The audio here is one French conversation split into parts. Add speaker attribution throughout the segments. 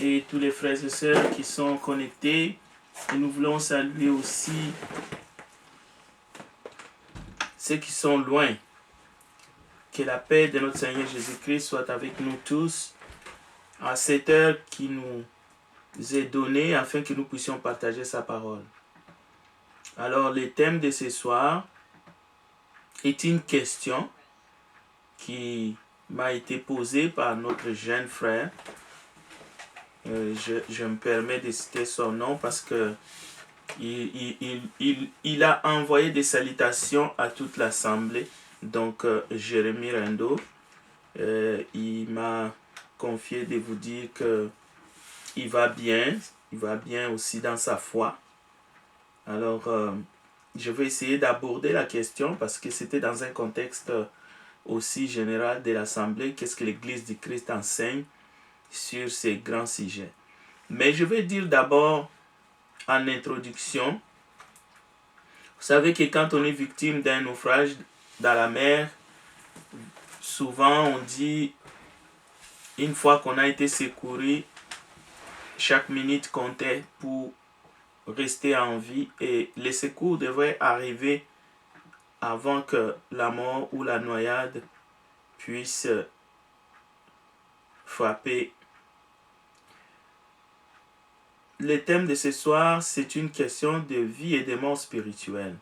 Speaker 1: et tous les frères et sœurs qui sont connectés. Et nous voulons saluer aussi ceux qui sont loin. Que la paix de notre Seigneur Jésus-Christ soit avec nous tous à cette heure qui nous est donnée afin que nous puissions partager sa parole. Alors, le thème de ce soir est une question qui m'a été posée par notre jeune frère. Je me permets de citer son nom parce que il a envoyé des salutations à toute l'assemblée. Donc, Jérémy Rindo, il m'a confié de vous dire que il va bien aussi dans sa foi. Alors, je vais essayer d'aborder la question parce que c'était dans un contexte aussi général de l'Assemblée. Qu'est-ce que l'Église du Christ enseigne sur ces grands sujets? Mais je vais dire d'abord en introduction, vous savez que quand on est victime d'un naufrage dans la mer, souvent on dit, une fois qu'on a été secouru, chaque minute comptait pour rester en vie et les secours devraient arriver avant que la mort ou la noyade puisse frapper. Le thème de ce soir, c'est une question de vie et de mort spirituelle.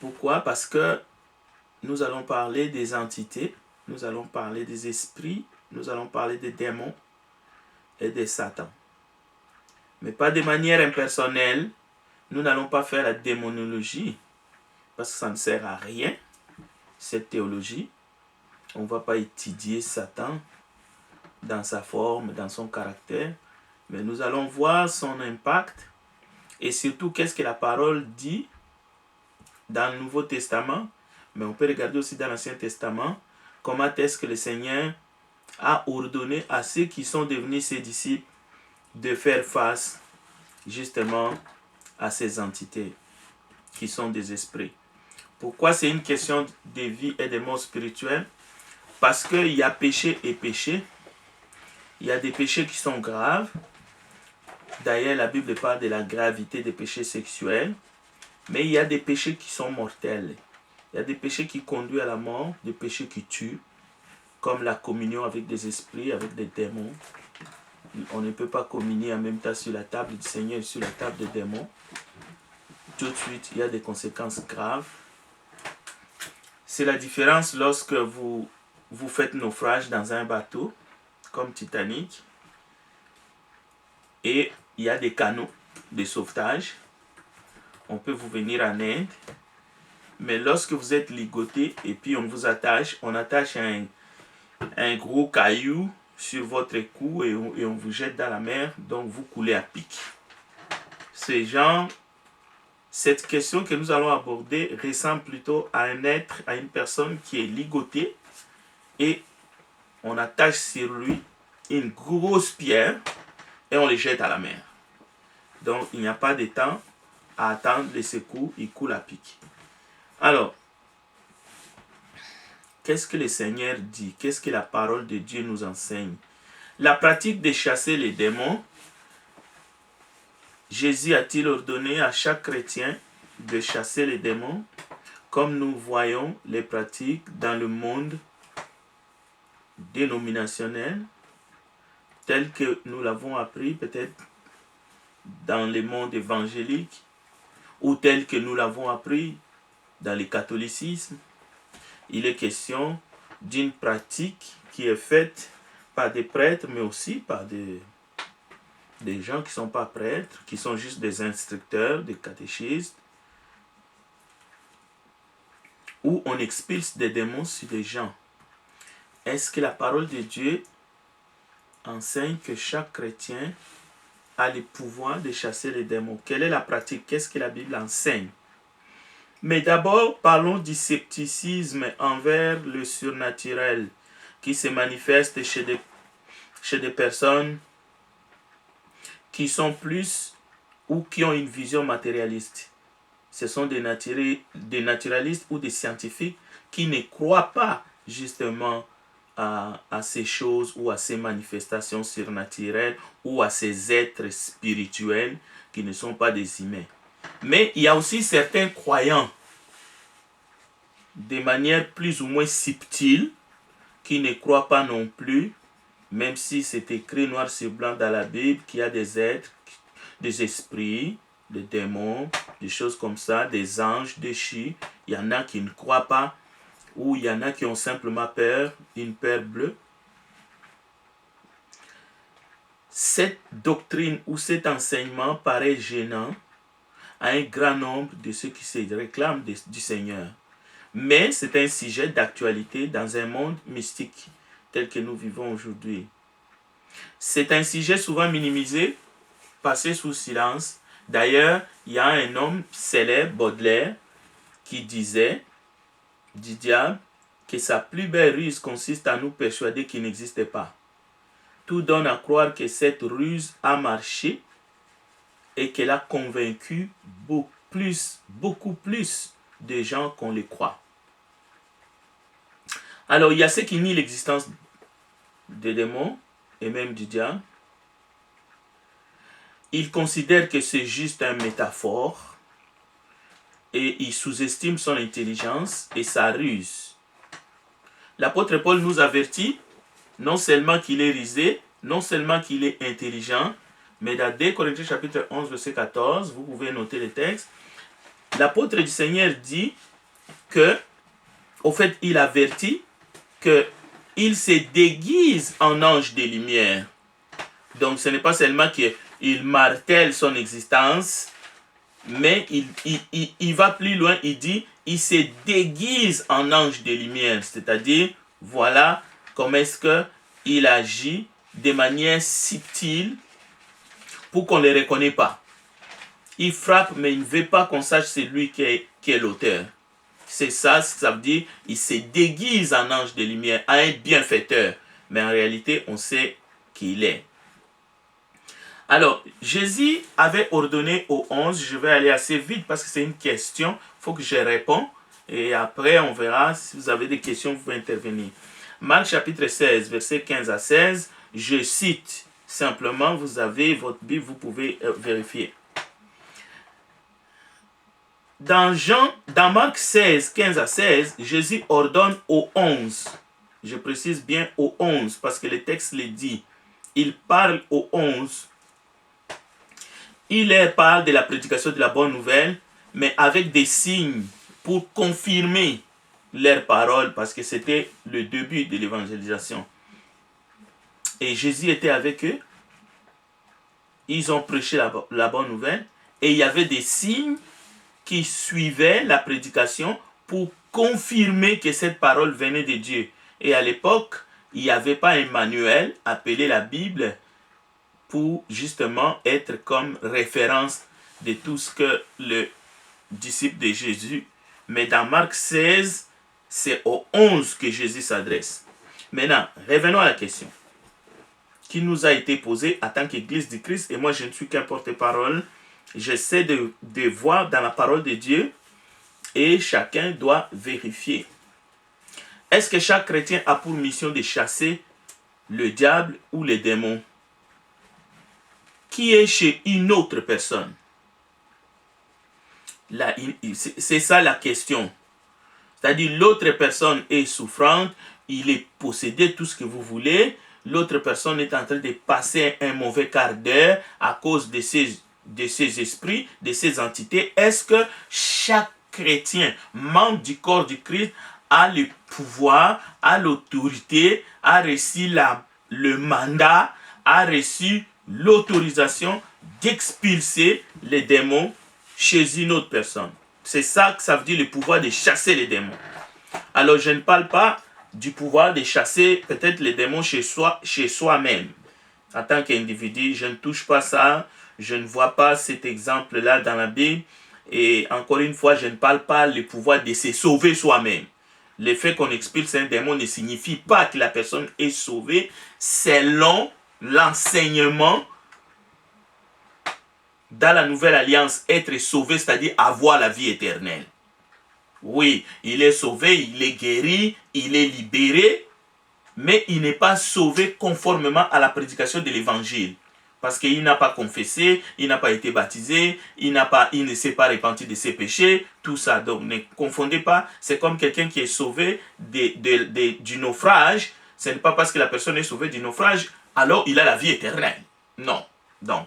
Speaker 1: Pourquoi? Parce que nous allons parler des entités, nous allons parler des esprits, nous allons parler des démons et de Satan. Mais pas de manière impersonnelle. Nous n'allons pas faire la démonologie parce que ça ne sert à rien, cette théologie. On ne va pas étudier Satan dans sa forme, dans son caractère, mais nous allons voir son impact et surtout qu'est-ce que la parole dit dans le Nouveau Testament, mais on peut regarder aussi dans l'Ancien Testament, comment est-ce que le Seigneur a ordonné à ceux qui sont devenus ses disciples de faire face justement à ces entités qui sont des esprits. Pourquoi c'est une question de vie et de mort spirituelle? Parce qu'il y a péché et péché. Il y a des péchés qui sont graves. D'ailleurs, la Bible parle de la gravité des péchés sexuels. Mais il y a des péchés qui sont mortels. Il y a des péchés qui conduisent à la mort, des péchés qui tuent, comme la communion avec des esprits, avec des démons. On ne peut pas communier en même temps sur la table du Seigneur et sur la table des démons. Tout de suite, il y a des conséquences graves. C'est la différence lorsque vous faites naufrage dans un bateau, comme Titanic, et il y a des canaux de sauvetage. On peut vous venir en aide, mais lorsque vous êtes ligoté et puis on vous attache, on attache un gros caillou sur votre cou et on vous jette dans la mer, donc vous coulez à pic. Cette question que nous allons aborder ressemble plutôt à un être, à une personne qui est ligotée et on attache sur lui une grosse pierre et on le jette à la mer. Donc il n'y a pas de temps à attendre les secours, il coule à pic. Alors, qu'est-ce que le Seigneur dit? Qu'est-ce que la parole de Dieu nous enseigne? La pratique de chasser les démons, Jésus a-t-il ordonné à chaque chrétien de chasser les démons, comme nous voyons les pratiques dans le monde dénominationnel, tel que nous l'avons appris peut-être dans le monde évangélique, ou tel que nous l'avons appris dans le catholicisme? Il est question d'une pratique qui est faite par des prêtres, mais aussi par des gens qui ne sont pas prêtres, qui sont juste des instructeurs, des catéchistes, où on expulse des démons sur des gens. Est-ce que la parole de Dieu enseigne que chaque chrétien a le pouvoir de chasser les démons? Quelle est la pratique? Qu'est-ce que la Bible enseigne? Mais d'abord, parlons du scepticisme envers le surnaturel qui se manifeste chez des personnes qui sont plus ou qui ont une vision matérialiste. Ce sont des naturalistes ou des scientifiques qui ne croient pas justement à ces choses ou à ces manifestations surnaturelles ou à ces êtres spirituels qui ne sont pas des humains. Mais il y a aussi certains croyants, de manière plus ou moins subtile, qui ne croient pas non plus, même si c'est écrit noir sur blanc dans la Bible, qu'il y a des êtres, des esprits, des démons, des choses comme ça, des anges déchus. Il y en a qui ne croient pas, ou il y en a qui ont simplement peur, une peur bleue. Cette doctrine ou cet enseignement paraît gênant à un grand nombre de ceux qui se réclament du Seigneur. Mais c'est un sujet d'actualité dans un monde mystique tel que nous vivons aujourd'hui. C'est un sujet souvent minimisé, passé sous silence. D'ailleurs, il y a un homme célèbre, Baudelaire, qui disait du diable que sa plus belle ruse consiste à nous persuader qu'il n'existait pas. Tout donne à croire que cette ruse a marché et qu'elle a convaincu beaucoup plus de gens qu'on le croit. Alors, il y a ceux qui nient l'existence des démons et même du diable. Ils considèrent que c'est juste une métaphore et ils sous-estiment son intelligence et sa ruse. L'apôtre Paul nous avertit non seulement qu'il est rusé, non seulement qu'il est intelligent, mais dans 2 Corinthiens chapitre 11, verset 14, vous pouvez noter le texte, l'apôtre du Seigneur dit que, au fait, il avertit qu'il se déguise en ange de lumière. Donc ce n'est pas seulement qu'il martèle son existence, mais il va plus loin, il dit, il se déguise en ange de lumière, c'est-à-dire, voilà comment est-ce qu'il agit de manière subtile pour qu'on ne le reconnaisse pas. Il frappe, mais il ne veut pas qu'on sache c'est lui qui est l'auteur. C'est ça veut dire, il se déguise en ange de lumière, en un bienfaiteur, mais en réalité, on sait qui il est. Alors, Jésus avait ordonné aux 11, je vais aller assez vite parce que c'est une question, il faut que je réponde, et après on verra si vous avez des questions, vous pouvez intervenir. Marc chapitre 16, versets 15 à 16, je cite simplement, vous avez votre Bible, vous pouvez vérifier. Dans Marc 16, 15 à 16, Jésus ordonne aux 11, je précise bien aux 11 parce que le texte le dit, il parle aux 11. Il leur parle de la prédication de la bonne nouvelle, mais avec des signes pour confirmer leurs paroles, parce que c'était le début de l'évangélisation. Et Jésus était avec eux. Ils ont prêché la bonne nouvelle, et il y avait des signes qui suivaient la prédication pour confirmer que cette parole venait de Dieu. Et à l'époque, il n'y avait pas un manuel appelé la Bible, pour justement être comme référence de tout ce que le disciple de Jésus. Mais dans Marc 16, c'est aux 11 que Jésus s'adresse. Maintenant, revenons à la question qui nous a été posée en tant qu'Église du Christ. Et moi, je ne suis qu'un porte-parole. J'essaie de voir dans la parole de Dieu et chacun doit vérifier. Est-ce que chaque chrétien a pour mission de chasser le diable ou les démons qui est chez une autre personne? Là, c'est ça la question. C'est-à-dire l'autre personne est souffrante, il est possédé, tout ce que vous voulez. L'autre personne est en train de passer un mauvais quart d'heure à cause de ces esprits, de ces entités. Est-ce que chaque chrétien, membre du corps du Christ, a le pouvoir, a l'autorité, a reçu le mandat, a reçu l'autorisation d'expulser les démons chez une autre personne? C'est ça que ça veut dire le pouvoir de chasser les démons. Alors je ne parle pas du pouvoir de chasser peut-être les démons chez soi-même. En tant qu'individu, je ne touche pas ça, je ne vois pas cet exemple-là dans la Bible. Et encore une fois, je ne parle pas du pouvoir de se sauver soi-même. Le fait qu'on expulse un démon ne signifie pas que la personne est sauvée selon l'enseignement dans la nouvelle alliance. Être sauvé, c'est-à-dire avoir la vie éternelle. Oui, il est sauvé, il est guéri, il est libéré, mais il n'est pas sauvé conformément à la prédication de l'évangile. Parce qu'il n'a pas confessé, il n'a pas été baptisé, il ne s'est pas repenti de ses péchés, tout ça. Donc ne confondez pas, c'est comme quelqu'un qui est sauvé du naufrage. Ce n'est pas parce que la personne est sauvée du naufrage, alors il a la vie éternelle. Non. Donc,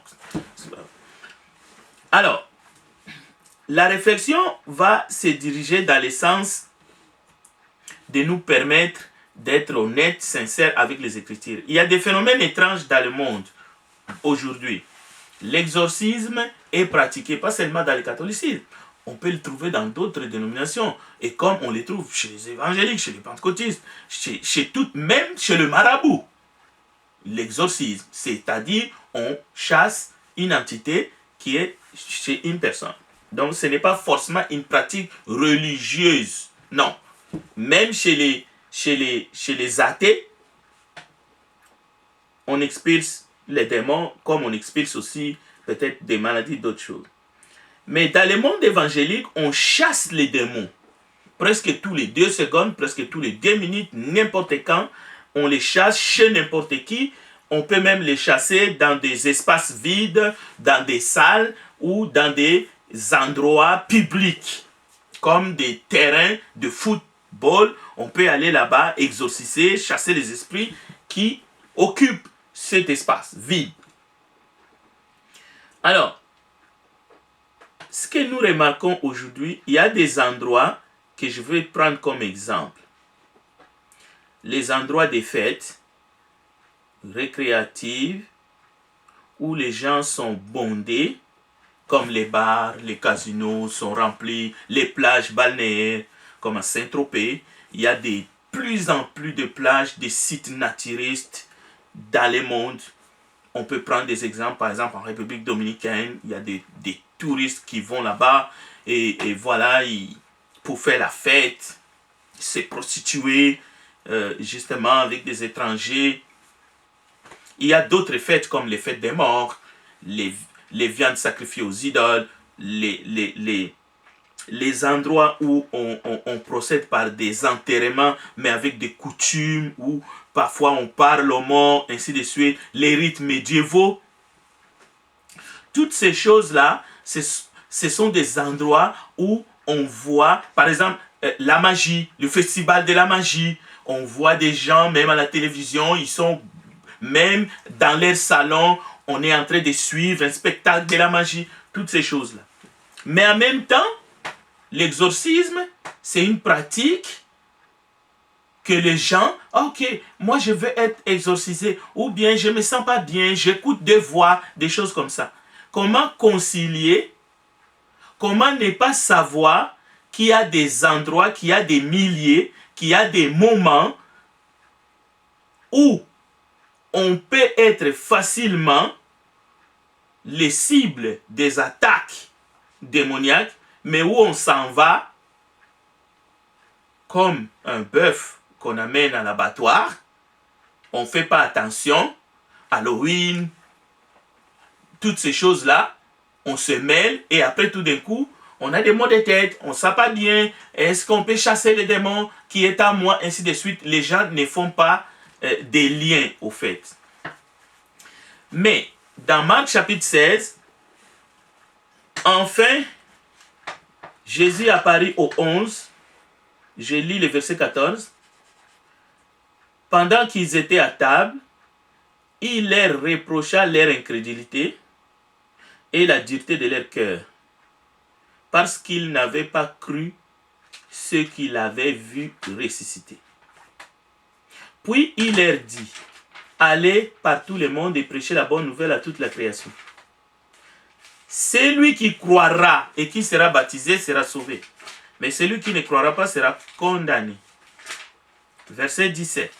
Speaker 1: alors, la réflexion va se diriger dans le sens de nous permettre d'être honnêtes, sincères avec les Écritures. Il y a des phénomènes étranges dans le monde aujourd'hui. L'exorcisme est pratiqué pas seulement dans le catholicisme. On peut le trouver dans d'autres dénominations. Et comme on les trouve chez les évangéliques, chez les pentecôtistes, même chez le marabout. L'exorcisme, c'est-à-dire on chasse une entité qui est chez une personne. Donc ce n'est pas forcément une pratique religieuse. Non. Même chez les athées, on expulse les démons comme on expulse aussi peut-être des maladies, d'autres choses. Mais dans le monde évangélique, on chasse les démons. Presque tous les 2 secondes, presque tous les 2 minutes, n'importe quand, on les chasse chez n'importe qui. On peut même les chasser dans des espaces vides, dans des salles ou dans des endroits publics, comme des terrains de football. On peut aller là-bas, exorciser, chasser les esprits qui occupent cet espace vide. Alors, ce que nous remarquons aujourd'hui, il y a des endroits que je vais prendre comme exemple. Les endroits des fêtes récréatives où les gens sont bondés, comme les bars, les casinos sont remplis, les plages balnéaires, comme à Saint-Tropez. Il y a de plus en plus de plages, des sites naturistes dans le monde. On peut prendre des exemples, par exemple en République dominicaine, il y a des touristes qui vont là-bas et voilà, pour faire la fête, se prostituer justement avec des étrangers. Il y a d'autres fêtes comme les fêtes des morts, les viandes sacrifiées aux idoles, les endroits où on procède par des enterrements, mais avec des coutumes, où parfois on parle aux morts, ainsi de suite, les rites médiévaux. Toutes ces choses-là, ce sont des endroits où on voit, par exemple, la magie, le festival de la magie. On voit des gens, même à la télévision, ils sont même dans leur salon, on est en train de suivre un spectacle de la magie, toutes ces choses-là. Mais en même temps, l'exorcisme, c'est une pratique que les gens, ok, moi je veux être exorcisé, ou bien je ne me sens pas bien, j'écoute des voix, des choses comme ça. Comment concilier, comment ne pas savoir qu'il y a des endroits, qu'il y a des milliers, qu'il y a des moments où on peut être facilement les cibles des attaques démoniaques, mais où on s'en va comme un bœuf qu'on amène à l'abattoir. On ne fait pas attention. Halloween, toutes ces choses-là, on se mêle et après tout d'un coup, on a des maux de tête, on ne sent pas bien. Est-ce qu'on peut chasser les démons qui est à moi, ainsi de suite. Les gens ne font pas des liens au fait. Mais dans Marc chapitre 16, enfin, Jésus apparut aux 11. Je lis le verset 14. Pendant qu'ils étaient à table, il leur reprocha leur incrédulité et la dureté de leur cœur, parce qu'ils n'avaient pas cru ce qu'il avait vu ressusciter. Puis il leur dit, allez par tout le monde et prêchez la bonne nouvelle à toute la création. Celui qui croira et qui sera baptisé sera sauvé, mais celui qui ne croira pas sera condamné. Verset 17.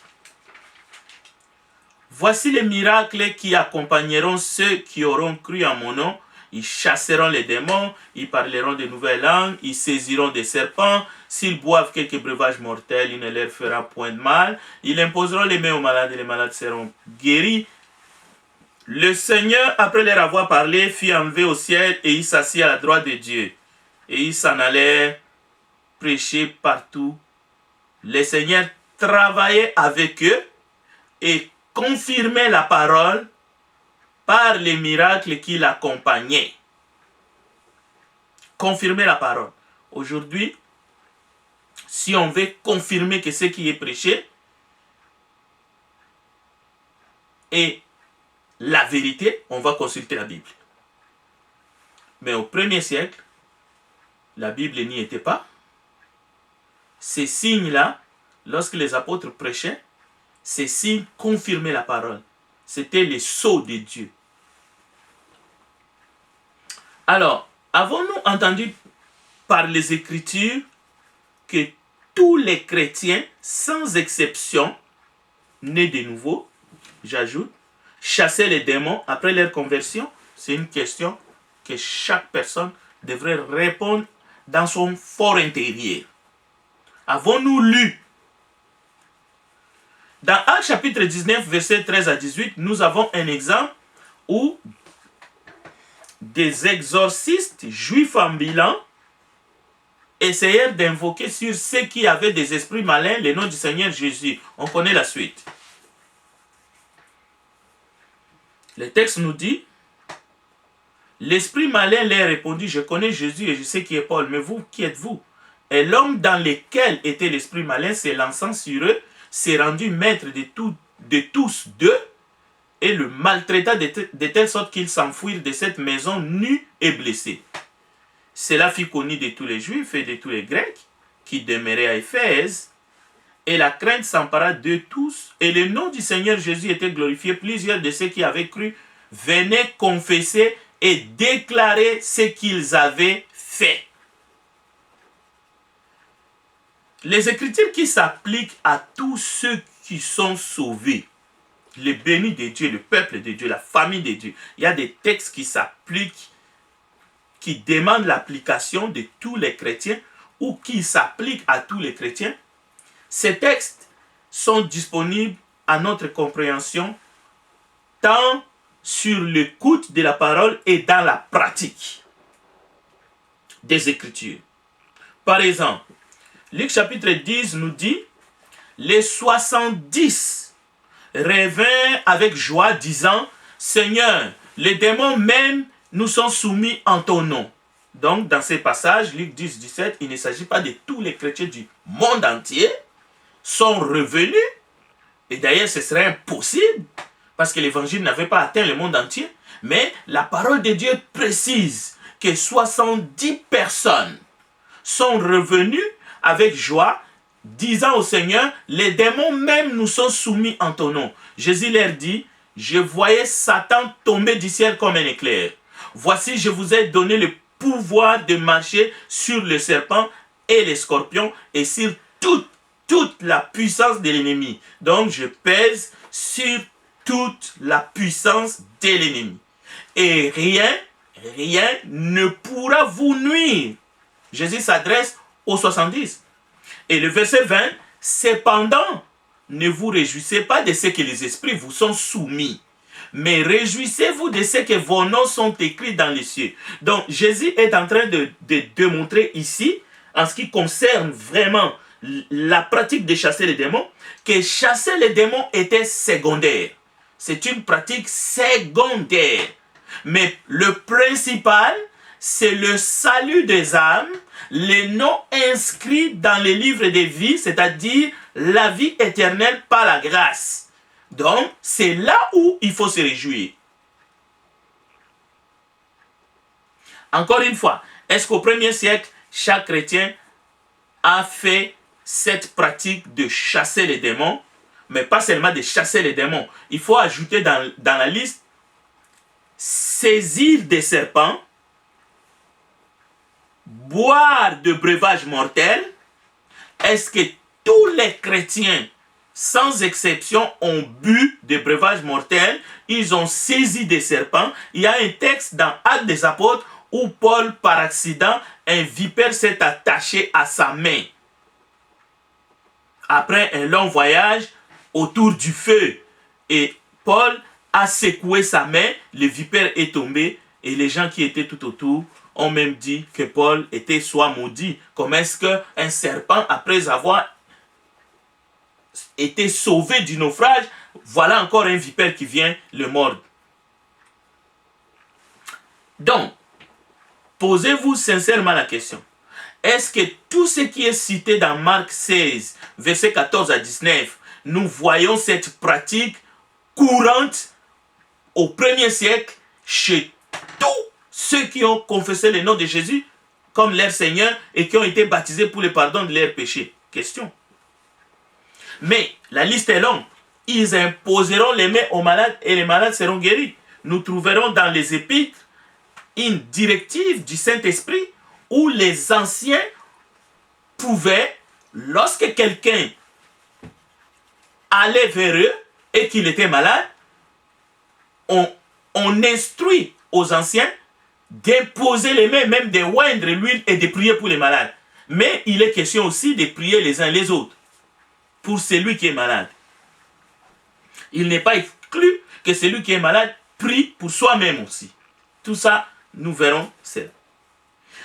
Speaker 1: Voici les miracles qui accompagneront ceux qui auront cru en mon nom. Ils chasseront les démons, ils parleront de nouvelles langues, ils saisiront des serpents. S'ils boivent quelques breuvages mortels, il ne leur fera point de mal. Ils imposeront les mains aux malades et les malades seront guéris. Le Seigneur, après leur avoir parlé, fut enlevé au ciel et il s'assit à la droite de Dieu. Et ils s'en allèrent prêcher partout. Le Seigneur travaillait avec eux et confirmait la parole par les miracles qui l'accompagnaient. Confirmer la parole. Aujourd'hui, si on veut confirmer que ce qui est prêché est la vérité, on va consulter la Bible. Mais au 1er siècle, la Bible n'y était pas. Ces signes-là, lorsque les apôtres prêchaient, ces signes confirmaient la parole. C'était les sceaux de Dieu. Alors, avons-nous entendu par les Écritures que tous les chrétiens, sans exception, nés de nouveau, j'ajoute, chassaient les démons après leur conversion? C'est une question que chaque personne devrait répondre dans son fort intérieur. Avons-nous lu? Dans Actes chapitre 19, versets 13 à 18, nous avons un exemple où des exorcistes juifs en bilan essayèrent d'invoquer sur ceux qui avaient des esprits malins le nom du Seigneur Jésus. On connaît la suite. Le texte nous dit, l'esprit malin leur répondit, je connais Jésus et je sais qui est Paul, mais vous, qui êtes-vous? Et l'homme dans lequel était l'esprit malin s'élançant sur eux, s'est rendu maître de tous d'eux et le maltraita de telle sorte qu'ils s'enfuirent de cette maison nus et blessés. Cela fut connu de tous les Juifs et de tous les Grecs qui demeuraient à Éphèse, et la crainte s'empara d'eux tous, et le nom du Seigneur Jésus était glorifié. Plusieurs de ceux qui avaient cru venaient confesser et déclarer ce qu'ils avaient fait. Les Écritures qui s'appliquent à tous ceux qui sont sauvés, les bénis de Dieu, le peuple de Dieu, la famille de Dieu. Il y a des textes qui s'appliquent, qui demandent l'application de tous les chrétiens ou qui s'appliquent à tous les chrétiens. Ces textes sont disponibles à notre compréhension tant sur l'écoute de la parole et dans la pratique des Écritures. Par exemple, Luc chapitre 10 nous dit, les 70 revinrent avec joie, disant, Seigneur, les démons même nous sont soumis en ton nom. Donc, dans ces passages, Luc 10, 17, il ne s'agit pas de tous les chrétiens du monde entier sont revenus. Et d'ailleurs, ce serait impossible, parce que l'évangile n'avait pas atteint le monde entier. Mais la parole de Dieu précise que 70 personnes sont revenues avec joie, disant au Seigneur, les démons même nous sont soumis en ton nom. Jésus leur dit, je voyais Satan tomber du ciel comme un éclair. Voici, je vous ai donné le pouvoir de marcher sur le serpent et les scorpions et sur toute la puissance de l'ennemi. Donc, je pèse sur toute la puissance de l'ennemi. Et rien ne pourra vous nuire. Jésus s'adresse aux 70. Et le verset 20, cependant, ne vous réjouissez pas de ce que les esprits vous sont soumis, mais réjouissez-vous de ce que vos noms sont écrits dans les cieux. Donc, Jésus est en train de démontrer ici, en ce qui concerne vraiment la pratique de chasser les démons, que chasser les démons était secondaire. C'est une pratique secondaire. Mais le principal, c'est le salut des âmes, les noms inscrits dans les livres des vies, c'est-à-dire la vie éternelle par la grâce. Donc, c'est là où il faut se réjouir. Encore une fois, est-ce qu'au 1er siècle, chaque chrétien a fait cette pratique de chasser les démons? Mais pas seulement de chasser les démons. Il faut ajouter dans la liste saisir des serpents, boire de breuvages mortels. Est-ce que tous les chrétiens, sans exception, ont bu de breuvages mortels? Ils ont saisi des serpents. Il y a un texte dans Actes des Apôtres où Paul, par accident, un vipère s'est attaché à sa main. Après un long voyage autour du feu, et Paul a secoué sa main, le vipère est tombé, et les gens qui étaient tout autour ont même dit que Paul était soit maudit. Comment est-ce qu'un serpent, après avoir été sauvé du naufrage, voilà encore un vipère qui vient le mordre. Donc, posez-vous sincèrement la question. Est-ce que tout ce qui est cité dans Marc 16, versets 14 à 19, nous voyons cette pratique courante au 1er siècle chez tous ceux qui ont confessé le nom de Jésus comme leur Seigneur et qui ont été baptisés pour le pardon de leurs péchés? Question. Mais la liste est longue. Ils imposeront les mains aux malades et les malades seront guéris. Nous trouverons dans les épîtres une directive du Saint-Esprit où les anciens pouvaient, lorsque quelqu'un allait vers eux et qu'il était malade, on instruit aux anciens d'imposer les mains, même de oindre l'huile et de prier pour les malades. Mais il est question aussi de prier les uns les autres pour celui qui est malade. Il n'est pas exclu que celui qui est malade prie pour soi-même aussi. Tout ça, nous verrons cela.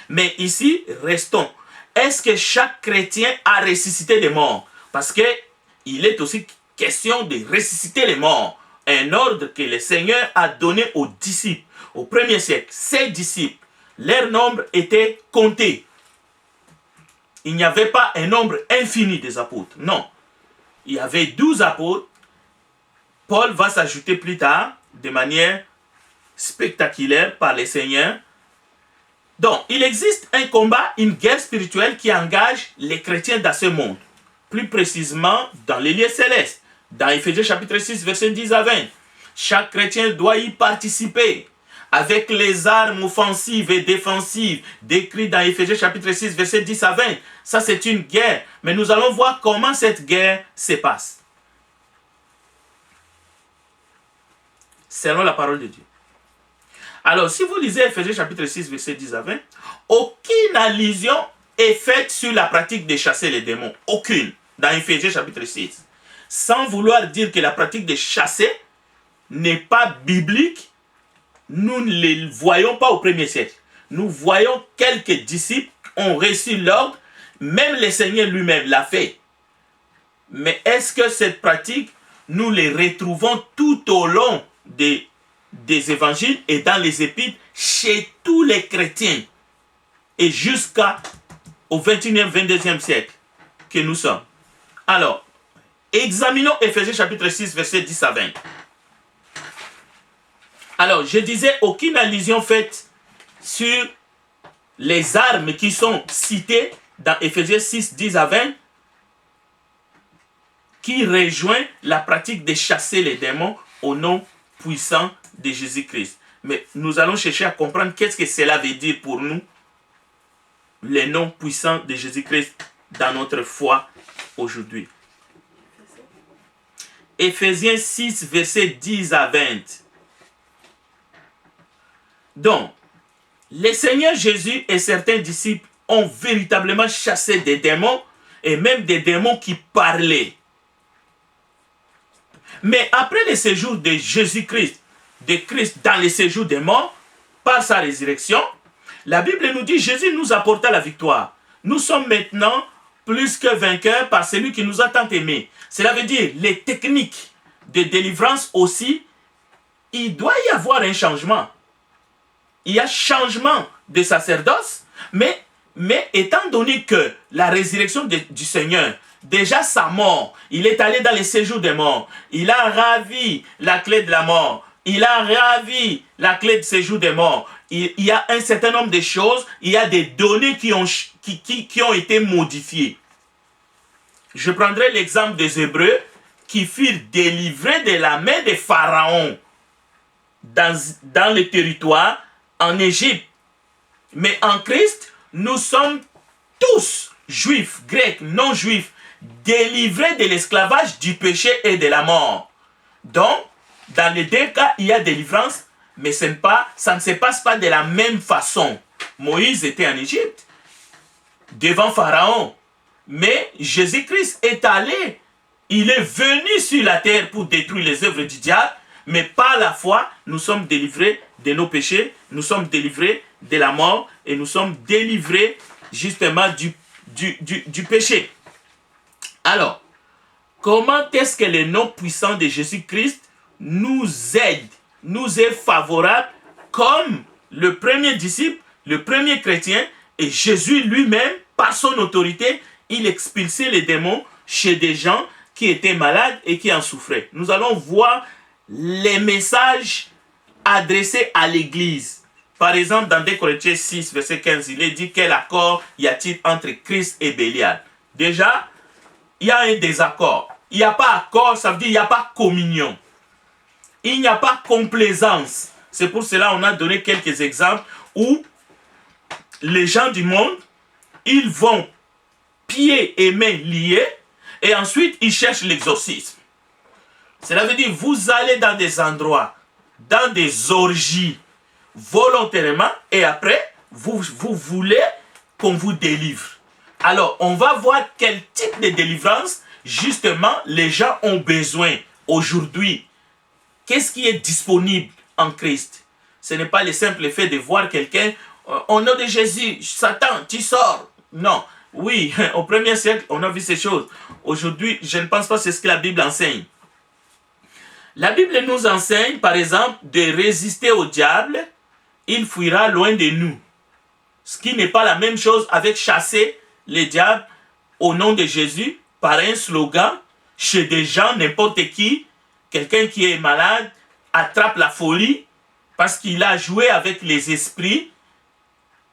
Speaker 1: Mais ici, restons. Est-ce que chaque chrétien a ressuscité les morts? Parce qu'il est aussi question de ressusciter les morts. Un ordre que le Seigneur a donné aux disciples. Au 1er siècle, ces disciples, leur nombre était compté. Il n'y avait pas un nombre infini des apôtres. Non. Il y avait 12 apôtres. Paul va s'ajouter plus tard de manière spectaculaire par le Seigneur. Donc, il existe un combat, une guerre spirituelle qui engage les chrétiens dans ce monde. Plus précisément, dans les lieux célestes. Dans Éphésiens chapitre 6, versets 10 à 20. Chaque chrétien doit y participer avec les armes offensives et défensives décrites dans Éphésiens chapitre 6, versets 10 à 20. Ça, c'est une guerre. Mais nous allons voir comment cette guerre se passe. Selon la parole de Dieu. Alors, si vous lisez Éphésiens chapitre 6, verset 10 à 20, aucune allusion est faite sur la pratique de chasser les démons. Aucune. Dans Éphésiens chapitre 6. Sans vouloir dire que la pratique de chasser n'est pas biblique, nous ne les voyons pas au 1er siècle. Nous voyons quelques disciples ont reçu l'ordre, même le Seigneur lui-même l'a fait. Mais est-ce que cette pratique, nous les retrouvons tout au long des évangiles et dans les épîtres chez tous les chrétiens et jusqu'au 21e, 22e siècle que nous sommes? Alors, examinons Éphésiens chapitre 6, verset 10 à 20. Alors, je disais, aucune allusion faite sur les armes qui sont citées dans Éphésiens 6, 10 à 20, qui rejoint la pratique de chasser les démons au nom puissant de Jésus-Christ. Mais nous allons chercher à comprendre qu'est-ce que cela veut dire pour nous, le nom puissant de Jésus-Christ dans notre foi aujourd'hui. Éphésiens 6, versets 10 à 20. Donc, le Seigneur Jésus et certains disciples ont véritablement chassé des démons et même des démons qui parlaient. Mais après le séjour de Jésus-Christ, de Christ dans le séjour des morts, par sa résurrection, la Bible nous dit Jésus nous apporta la victoire. Nous sommes maintenant plus que vainqueurs par celui qui nous a tant aimés. Cela veut dire les techniques de délivrance aussi, il doit y avoir un changement. Il y a changement de sacerdoce, mais étant donné que la résurrection du Seigneur, déjà sa mort, il est allé dans les séjours des morts, il a ravi la clé de la mort, il a ravi la clé de séjour des morts, il y a un certain nombre de choses, il y a des données qui ont été modifiées. Je prendrai l'exemple des Hébreux qui furent délivrés de la main de Pharaon dans le territoire en Égypte. Mais en Christ, nous sommes tous, juifs, grecs, non-juifs, délivrés de l'esclavage, du péché et de la mort. Donc, dans les deux cas, il y a délivrance, mais ça ne se passe pas de la même façon. Moïse était en Égypte, devant Pharaon, mais Jésus-Christ est allé, il est venu sur la terre pour détruire les œuvres du diable, mais par la foi, nous sommes délivrés de nos péchés, nous sommes délivrés de la mort et nous sommes délivrés justement du péché. Alors, comment est-ce que le nom puissant de Jésus-Christ nous aide, nous est favorable comme le premier disciple, le premier chrétien, et Jésus lui-même, par son autorité, il expulsait les démons chez des gens qui étaient malades et qui en souffraient. Nous allons voir les messages adressés à l'Église. Par exemple, dans 2 Corinthiens 6, verset 15, il est dit quel accord y a-t-il entre Christ et Bélial? Déjà, il y a un désaccord. Il n'y a pas accord, ça veut dire il n'y a pas communion. Il n'y a pas complaisance. C'est pour cela qu'on a donné quelques exemples où les gens du monde, ils vont pieds et mains liés et ensuite ils cherchent l'exorcisme. Cela veut dire vous allez dans des endroits, dans des orgies volontairement et après vous voulez qu'on vous délivre. Alors on va voir quel type de délivrance justement les gens ont besoin aujourd'hui. Qu'est-ce qui est disponible en Christ? Ce n'est pas le simple fait de voir quelqu'un au nom de Jésus, Satan, tu sors. Non, oui, au premier siècle, on a vu ces choses. Aujourd'hui, je ne pense pas que c'est ce que la Bible enseigne. La Bible nous enseigne, par exemple, de résister au diable, il fuira loin de nous. Ce qui n'est pas la même chose avec chasser les diables au nom de Jésus par un slogan chez des gens, n'importe qui. Quelqu'un qui est malade attrape la folie parce qu'il a joué avec les esprits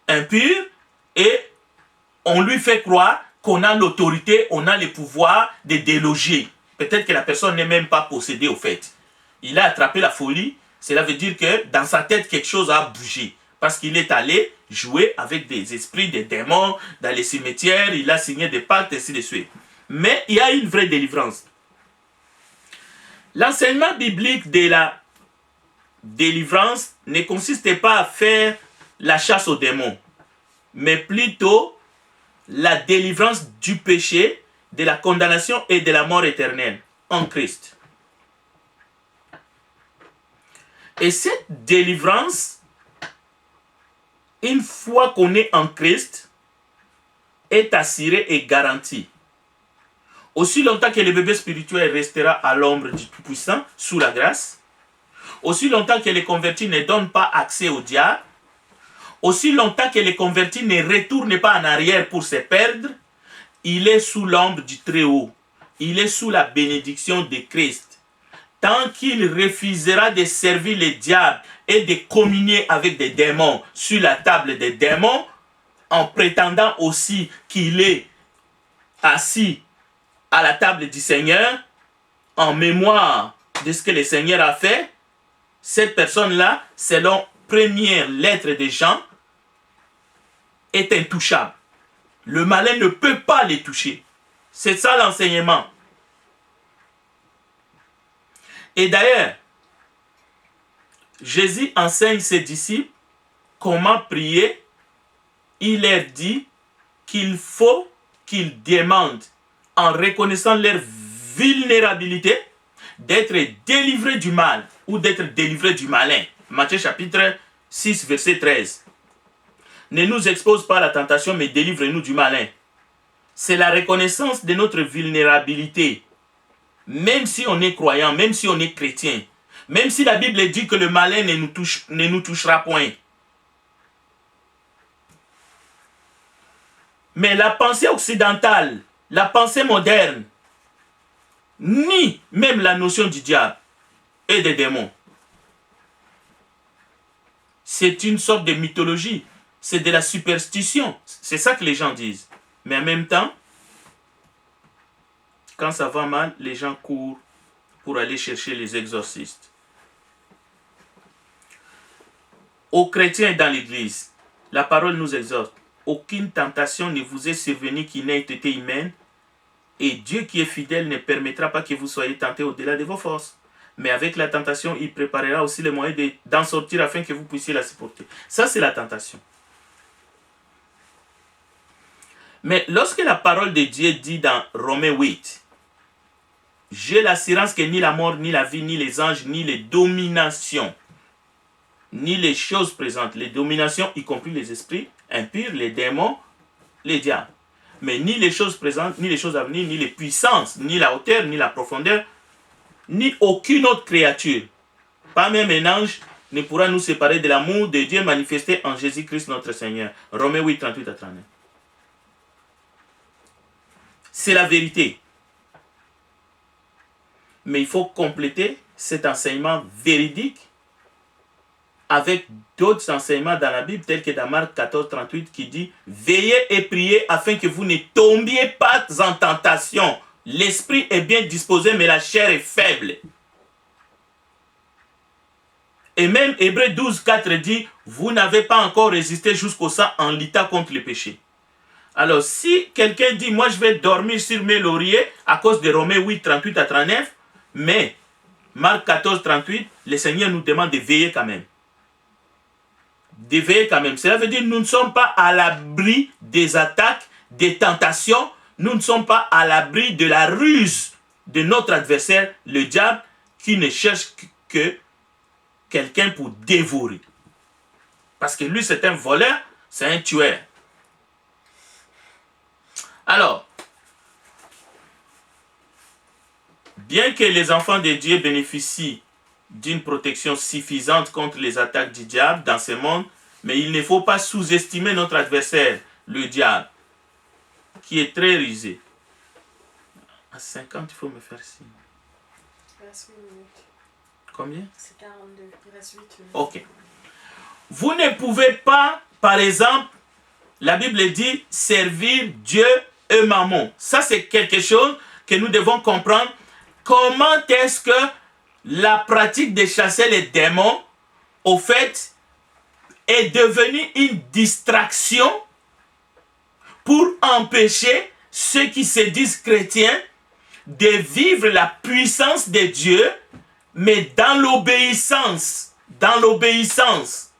Speaker 1: impurs et on lui fait croire qu'on a l'autorité, on a le pouvoir de déloger. Peut-être que la personne n'est même pas possédée au fait. Il a attrapé la folie, cela veut dire que dans sa tête quelque chose a bougé parce qu'il est allé jouer avec des esprits, des démons dans les cimetières, il a signé des pactes et ainsi de suite. Mais il y a une vraie délivrance. L'enseignement biblique de la délivrance ne consiste pas à faire la chasse aux démons, mais plutôt la délivrance du péché, de la condamnation et de la mort éternelle en Christ. Et cette délivrance, une fois qu'on est en Christ, est assurée et garantie. Aussi longtemps que le bébé spirituel restera à l'ombre du Tout-Puissant, sous la grâce, aussi longtemps que les convertis ne donnent pas accès au diable, aussi longtemps que les convertis ne retournent pas en arrière pour se perdre, il est sous l'ombre du Très-Haut. Il est sous la bénédiction de Christ. Tant qu'il refusera de servir le diable et de communier avec des démons sur la table des démons, en prétendant aussi qu'il est assis à la table du Seigneur, en mémoire de ce que le Seigneur a fait, cette personne-là, selon première lettre de Jean, est intouchable. Le malin ne peut pas les toucher. C'est ça l'enseignement. Et d'ailleurs, Jésus enseigne ses disciples comment prier. Il leur dit qu'il faut qu'ils demandent, en reconnaissant leur vulnérabilité, d'être délivrés du mal ou d'être délivrés du malin. Matthieu chapitre 6, verset 13. Ne nous expose pas à la tentation, mais délivre-nous du malin. C'est la reconnaissance de notre vulnérabilité. Même si on est croyant, même si on est chrétien, même si la Bible dit que le malin ne nous touchera point. Mais la pensée occidentale, la pensée moderne, nie même la notion du diable et des démons. C'est une sorte de mythologie, c'est de la superstition. C'est ça que les gens disent. Mais en même temps, quand ça va mal, les gens courent pour aller chercher les exorcistes. Aux chrétiens dans l'église, la parole nous exhorte. Aucune tentation ne vous est survenue qui n'ait été humaine, et Dieu qui est fidèle ne permettra pas que vous soyez tentés au-delà de vos forces. Mais avec la tentation, il préparera aussi les moyens d'en sortir afin que vous puissiez la supporter. Ça, c'est la tentation. Mais lorsque la parole de Dieu dit dans Romains 8, « J'ai l'assurance que ni la mort, ni la vie, ni les anges, ni les dominations, ni les choses présentes, les dominations, y compris les esprits impurs, les démons, les diables, Mais ni les choses présentes, ni les choses à venir, ni les puissances, ni la hauteur, ni la profondeur, ni aucune autre créature, pas même un ange, ne pourra nous séparer de l'amour de Dieu manifesté en Jésus-Christ notre Seigneur. Romains 8, 38 à 39. C'est la vérité. Mais il faut compléter cet enseignement véridique avec d'autres enseignements dans la Bible, tels que dans Marc 14, 38, qui dit « Veillez et priez afin que vous ne tombiez pas en tentation. L'esprit est bien disposé, mais la chair est faible. » Et même Hébreux 12, 4 dit « Vous n'avez pas encore résisté jusqu'au sang en luttant contre le péché. » Alors, si quelqu'un dit « Moi, je vais dormir sur mes lauriers à cause de Romains 8, 38 à 39, mais Marc 14, 38, le Seigneur nous demande de veiller quand même. De veiller quand même. Cela veut dire que nous ne sommes pas à l'abri des attaques, des tentations. Nous ne sommes pas à l'abri de la ruse de notre adversaire, le diable, qui ne cherche que quelqu'un pour dévorer. Parce que lui, c'est un voleur, c'est un tueur. Alors, bien que les enfants de Dieu bénéficient d'une protection suffisante contre les attaques du diable dans ce monde, mais il ne faut pas sous-estimer notre adversaire, le diable, qui est très rusé. À 50, il faut me faire signe.
Speaker 2: Il reste 8 minutes.
Speaker 1: Combien?
Speaker 2: C'est 42, il reste 8 minutes.
Speaker 1: Ok. Vous ne pouvez pas, par exemple, la Bible dit servir Dieu et Mammon. Ça, c'est quelque chose que nous devons comprendre. Comment est-ce que la pratique de chasser les démons, au fait, est devenue une distraction pour empêcher ceux qui se disent chrétiens de vivre la puissance de Dieu, mais dans l'obéissance. Dans l'obéissance.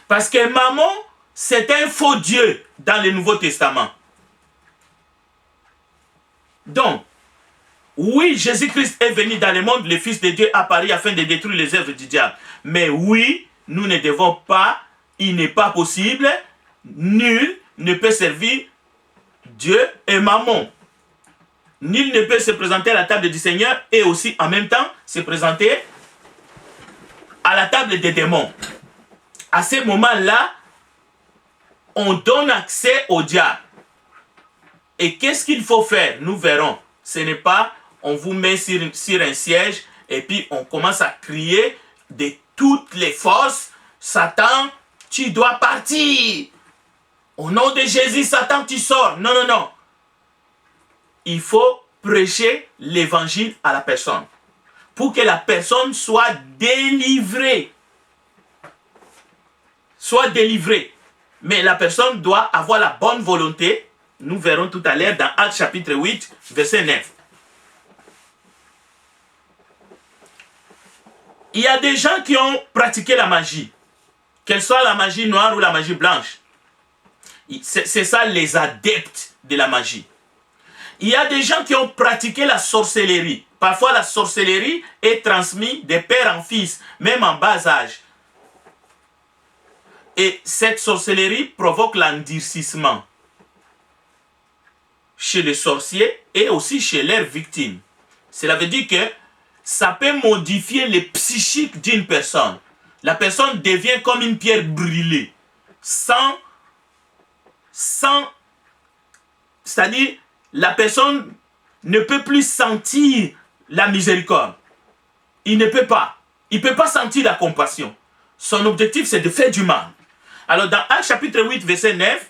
Speaker 1: Parce que Mammon, c'est un faux Dieu dans le Nouveau Testament. Donc, oui, Jésus-Christ est venu dans le monde, le Fils de Dieu apparu afin de détruire les œuvres du diable. Mais oui, nous ne devons pas, il n'est pas possible, nul ne peut servir Dieu et Mammon. Nul ne peut se présenter à la table du Seigneur et aussi en même temps se présenter à la table des démons. À ce moment-là, on donne accès au diable. Et qu'est-ce qu'il faut faire? Nous verrons. Ce n'est pas, on vous met sur un siège et puis on commence à crier de toutes les forces, Satan, tu dois partir. Au nom de Jésus, Satan, tu sors. Non, non, non. Il faut prêcher l'évangile à la personne pour que la personne soit délivrée. Soit délivrée. Mais la personne doit avoir la bonne volonté. Nous verrons tout à l'heure dans Actes chapitre 8, verset 9. Il y a des gens qui ont pratiqué la magie. Qu'elle soit la magie noire ou la magie blanche. C'est ça les adeptes de la magie. Il y a des gens qui ont pratiqué la sorcellerie. Parfois la sorcellerie est transmise de père en fils, même en bas âge. Et cette sorcellerie provoque l'endurcissement chez les sorciers et aussi chez leurs victimes. Cela veut dire que ça peut modifier le psychique d'une personne. La personne devient comme une pierre brûlée. C'est-à-dire, la personne ne peut plus sentir la miséricorde. Il ne peut pas. Il ne peut pas sentir la compassion. Son objectif, c'est de faire du mal. Alors, dans Actes chapitre 8, verset 9,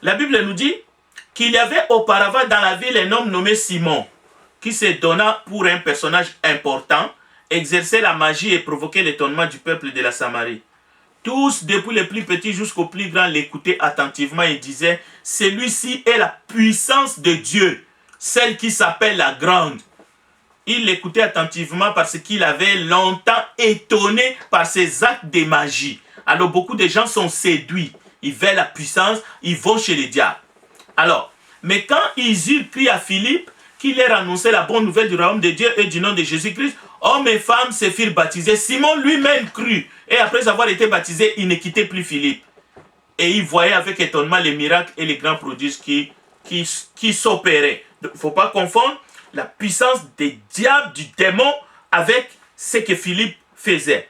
Speaker 1: la Bible nous dit qu'il y avait auparavant dans la ville un homme nommé Simon, qui se donna pour un personnage important, exerçait la magie et provoquait l'étonnement du peuple de la Samarie. Tous, depuis les plus petits jusqu'aux plus grands, l'écoutaient attentivement et disaient « Celui-ci est la puissance de Dieu, celle qui s'appelle la grande. » Il l'écoutait attentivement parce qu'il avait longtemps étonné par ses actes de magie. Alors beaucoup de gens sont séduits. Ils veulent la puissance, ils vont chez les diables. Alors, mais quand ils eurent crié à Philippe, qu'il leur annonçait la bonne nouvelle du royaume de Dieu et du nom de Jésus-Christ, hommes et femmes se firent baptiser. Simon lui-même crut. Et après avoir été baptisé, il ne quittait plus Philippe. et ils voyaient avec étonnement les miracles et les grands prodiges qui s'opéraient. Il ne faut pas confondre la puissance des diables, du démon, avec ce que Philippe faisait.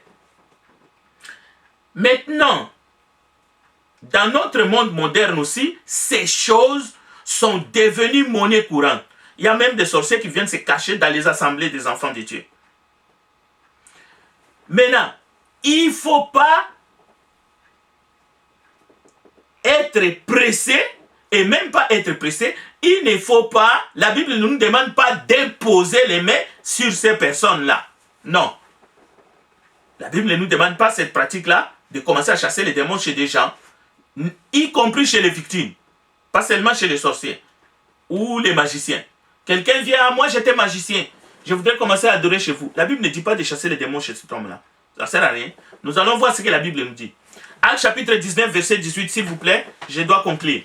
Speaker 1: Maintenant, dans notre monde moderne aussi, ces choses sont devenues monnaie courante. Il y a même des sorciers qui viennent se cacher dans les assemblées des enfants de Dieu. Maintenant, il ne faut pas être pressé, et même pas être pressé, il ne faut pas, la Bible ne nous demande pas d'imposer les mains sur ces personnes-là. Non. La Bible ne nous demande pas cette pratique-là, de commencer à chasser les démons chez des gens, y compris chez les victimes, pas seulement chez les sorciers ou les magiciens. Quelqu'un vient, moi j'étais magicien, je voudrais commencer à adorer chez vous. La Bible ne dit pas de chasser les démons chez cet homme-là. Ça ne sert à rien. Nous allons voir ce que la Bible nous dit. Actes chapitre 19, verset 18, s'il vous plaît, je dois conclure.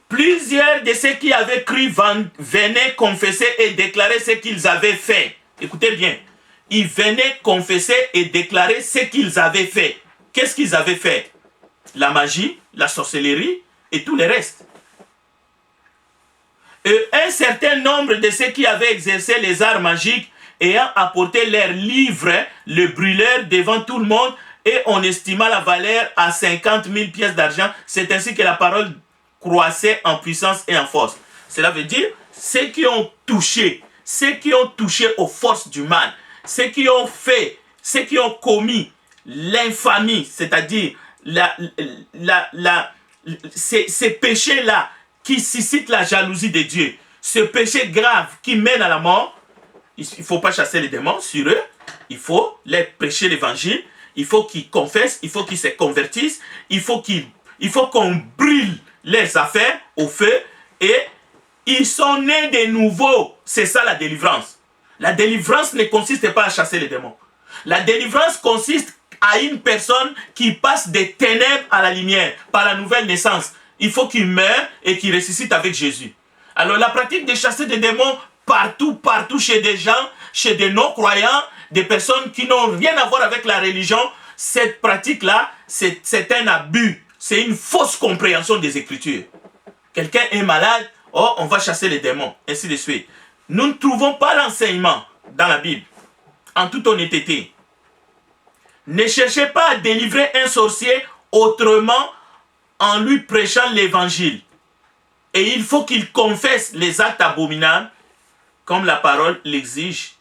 Speaker 1: Plusieurs de ceux qui avaient cru venaient confesser et déclarer ce qu'ils avaient fait. Écoutez bien. Ils venaient confesser et déclarer ce qu'ils avaient fait. Qu'est-ce qu'ils avaient fait? La magie, la sorcellerie et tout le reste. Et un certain nombre de ceux qui avaient exercé les arts magiques ayant apporté leurs livres, le brûlèrent devant tout le monde et on estima la valeur à 50 000 pièces d'argent. C'est ainsi que la parole croissait en puissance et en force. Cela veut dire ceux qui ont touché aux forces du mal, ceux qui ont fait, ceux qui ont commis l'infamie, c'est-à-dire ces péchés-là qui suscitent la jalousie de Dieu, ce péché grave qui mène à la mort, il ne faut pas chasser les démons sur eux, il faut les prêcher l'évangile, il faut qu'ils confessent, il faut qu'ils se convertissent, il faut qu'on brûle les affaires au feu et ils sont nés de nouveau. C'est ça la délivrance. La délivrance ne consiste pas à chasser les démons. La délivrance consiste à une personne qui passe des ténèbres à la lumière par la nouvelle naissance. Il faut qu'il meure et qu'il ressuscite avec Jésus. Alors la pratique de chasser des démons partout chez des gens, chez des non-croyants, des personnes qui n'ont rien à voir avec la religion, cette pratique-là, c'est un abus. C'est une fausse compréhension des Écritures. Quelqu'un est malade, oh, on va chasser les démons, ainsi de suite. Nous ne trouvons pas l'enseignement dans la Bible, en toute honnêteté. Ne cherchez pas à délivrer un sorcier autrement en lui prêchant l'évangile. Et il faut qu'il confesse les actes abominables, comme la parole l'exige.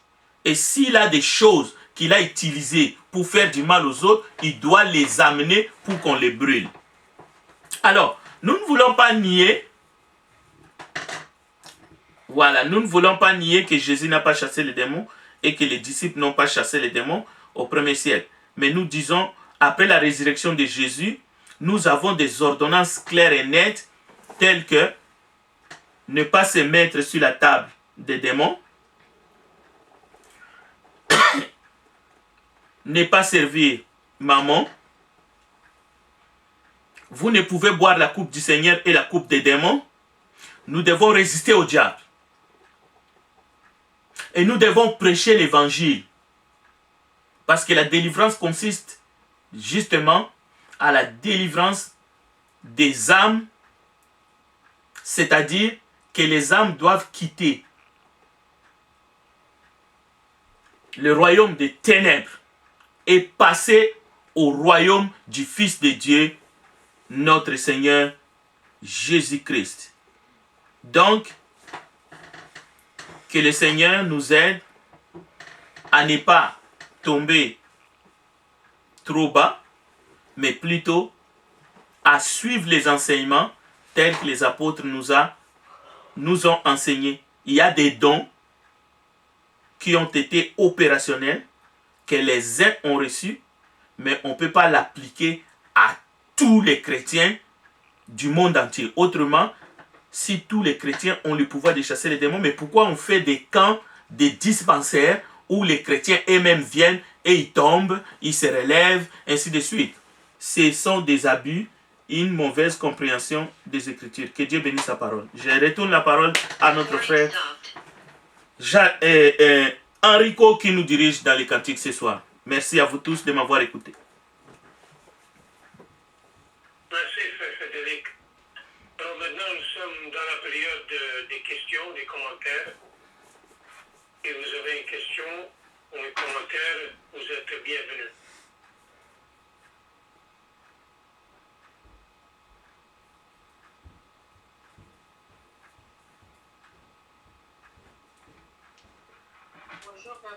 Speaker 1: Et s'il a des choses qu'il a utilisées pour faire du mal aux autres, il doit les amener pour qu'on les brûle. Alors, nous ne voulons pas nier, nous ne voulons pas nier que Jésus n'a pas chassé les démons et que les disciples n'ont pas chassé les démons au premier siècle. Mais nous disons, après la résurrection de Jésus, nous avons des ordonnances claires et nettes telles que ne pas se mettre sur la table des démons, ne pas servir maman, vous ne pouvez boire la coupe du Seigneur et la coupe des démons. Nous devons résister au diable. Et nous devons prêcher l'évangile. Parce que la délivrance consiste justement à la délivrance des âmes, c'est-à-dire que les âmes doivent quitter le royaume des ténèbres et passer au royaume du Fils de Dieu, notre Seigneur Jésus-Christ. Donc, que le Seigneur nous aide à ne pas tomber trop bas, mais plutôt à suivre les enseignements tels que les apôtres nous ont enseignés. Il y a des dons qui ont été opérationnels, que les uns ont reçus, mais on ne peut pas l'appliquer à tous les chrétiens du monde entier. Autrement, si tous les chrétiens ont le pouvoir de chasser les démons, mais pourquoi on fait des camps, des dispensaires où les chrétiens eux-mêmes viennent et ils tombent, ils se relèvent, ainsi de suite? Ce sont des abus, une mauvaise compréhension des Écritures. Que Dieu bénisse sa parole. Je retourne la parole à notre frère Enrico qui nous dirige dans les cantiques ce soir. Merci à vous tous de m'avoir écouté.
Speaker 3: But période des questions, des commentaires. Et vous avez une question ou un commentaire, vous êtes bienvenus.
Speaker 4: Bonjour, Papa.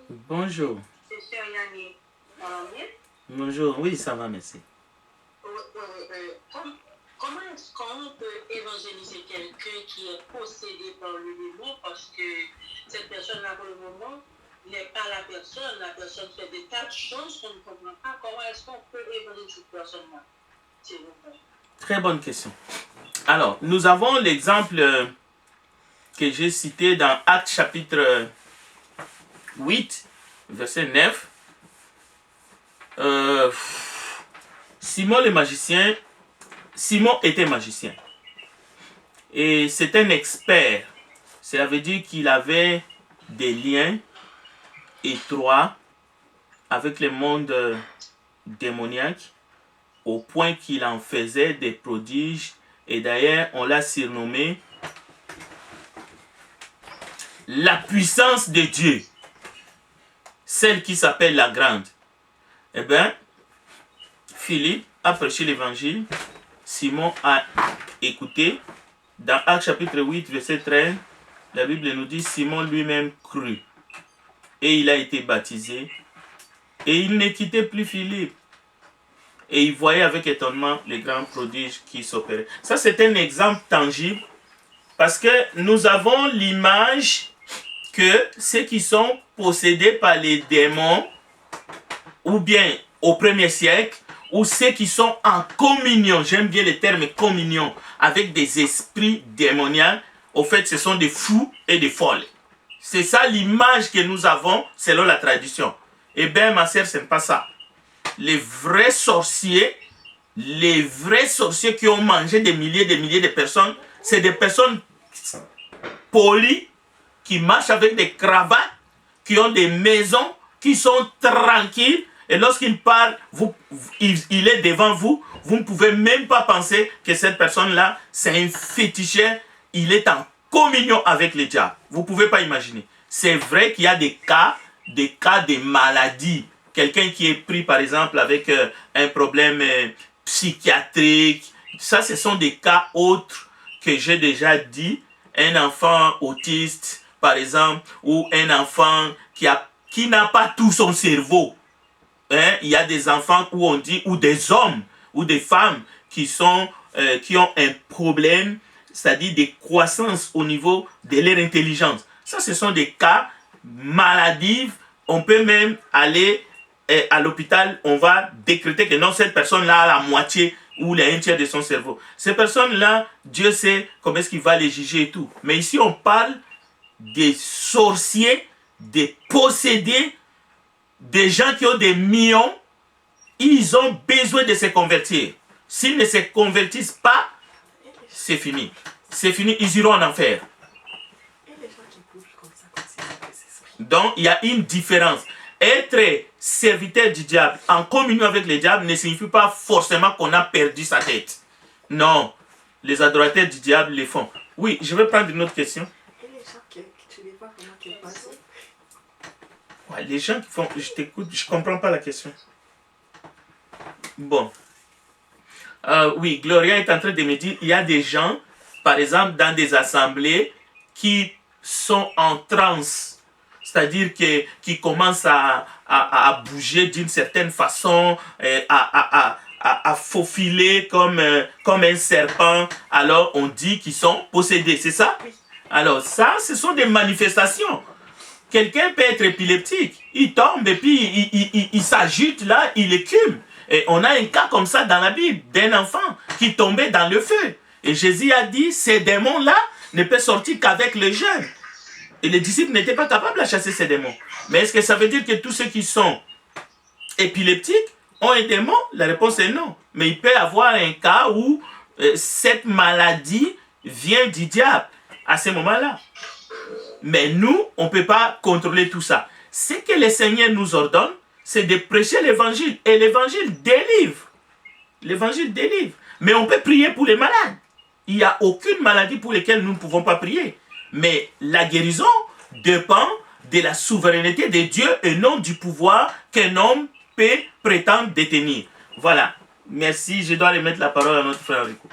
Speaker 1: Bonjour.
Speaker 4: C'est Cher Yanni. Ça va bien?
Speaker 1: Bonjour. Oui, ça va, merci.
Speaker 4: Comment est-ce qu'on peut évangéliser quelqu'un qui est possédé par le démon parce que cette personne-là, pour le moment, n'est pas la personne fait des tas de choses qu'on ne comprend pas. Comment est-ce qu'on peut évangéliser cette personne-là? S'il vous plaît.
Speaker 1: Très bonne question. Alors, nous avons l'exemple que j'ai cité dans Actes chapitre 8, verset 9. Simon le magicien, Simon était magicien. Et c'est un expert. Cela veut dire qu'il avait des liens étroits avec le monde démoniaque au point qu'il en faisait des prodiges. Et d'ailleurs, on l'a surnommé la puissance de Dieu. Celle qui s'appelle la grande. Eh bien, Philippe a prêché l'évangile. Simon a écouté. Dans Actes chapitre 8, verset 13, la Bible nous dit Simon lui-même crut. Et il a été baptisé. Et il ne quittait plus Philippe. Et il voyait avec étonnement les grands prodiges qui s'opéraient. Ça, c'est un exemple tangible. Parce que nous avons l'image que ceux qui sont possédés par les démons, ou bien au 1er siècle, ou ceux qui sont en communion, j'aime bien le terme communion, avec des esprits démoniaques, au fait, ce sont des fous et des folles. C'est ça l'image que nous avons selon la tradition. Eh bien, ma sœur, ce n'est pas ça. Les vrais sorciers qui ont mangé des milliers de personnes, c'est des personnes polies, qui marchent avec des cravates, qui ont des maisons, qui sont tranquilles. Et lorsqu'il parle, il est devant vous, vous ne pouvez même pas penser que cette personne-là, c'est un féticheur, il est en communion avec le diable. Vous ne pouvez pas imaginer. C'est vrai qu'il y a des cas de maladie. Quelqu'un qui est pris, par exemple, avec un problème psychiatrique. Ça, ce sont des cas autres que j'ai déjà dit. Un enfant autiste, par exemple, ou un enfant qui n'a pas tout son cerveau. Hein? Il y a des enfants où on dit, ou des hommes, ou des femmes qui ont un problème, c'est-à-dire des croissances au niveau de leur intelligence. Ça, ce sont des cas maladifs. On peut même aller à l'hôpital, on va décréter que non, cette personne-là a la moitié ou un tiers de son cerveau. Ces personnes-là, Dieu sait comment est-ce qu'il va les juger et tout. Mais ici, on parle des sorciers, des possédés, des gens qui ont des millions. Ils ont besoin de se convertir. S'ils ne se convertissent pas, c'est fini. C'est fini, ils iront en enfer. Donc, il y a une différence. Être serviteur du diable, en communion avec le diable, ne signifie pas forcément qu'on a perdu sa tête. Non, les adorateurs du diable le font. Oui, je vais prendre une autre question.
Speaker 2: Et les gens que tu les vois comment qu'ils passent?
Speaker 1: Ouais, les gens qui font... Je t'écoute, je ne comprends pas la question. Bon. Oui, Gloria est en train de me dire, il y a des gens, par exemple, dans des assemblées, qui sont en transe. C'est-à-dire qui commencent à bouger d'une certaine façon, à faufiler comme un serpent. Alors on dit qu'ils sont possédés, c'est ça?
Speaker 2: Oui.
Speaker 1: Alors ça, ce sont des manifestations. Quelqu'un peut être épileptique, il tombe et puis il s'agite là, il écume. Et on a un cas comme ça dans la Bible, d'un enfant qui tombait dans le feu. Et Jésus a dit, ces démons-là ne peuvent sortir qu'avec le jeûne. Et les disciples n'étaient pas capables de chasser ces démons. Mais est-ce que ça veut dire que tous ceux qui sont épileptiques ont un démon? La réponse est non. Mais il peut y avoir un cas où cette maladie vient du diable à ce moment-là. Mais nous, on ne peut pas contrôler tout ça. Ce que le Seigneur nous ordonne, c'est de prêcher l'évangile. Et l'évangile délivre. L'évangile délivre. Mais on peut prier pour les malades. Il n'y a aucune maladie pour laquelle nous ne pouvons pas prier. Mais la guérison dépend de la souveraineté de Dieu et non du pouvoir qu'un homme peut prétendre détenir. Voilà. Merci. Je dois remettre la parole à notre frère Rico.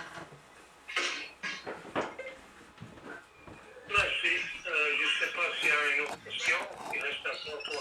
Speaker 3: Merci. Je ne sais pas s'il y a une autre question. Il reste encore 3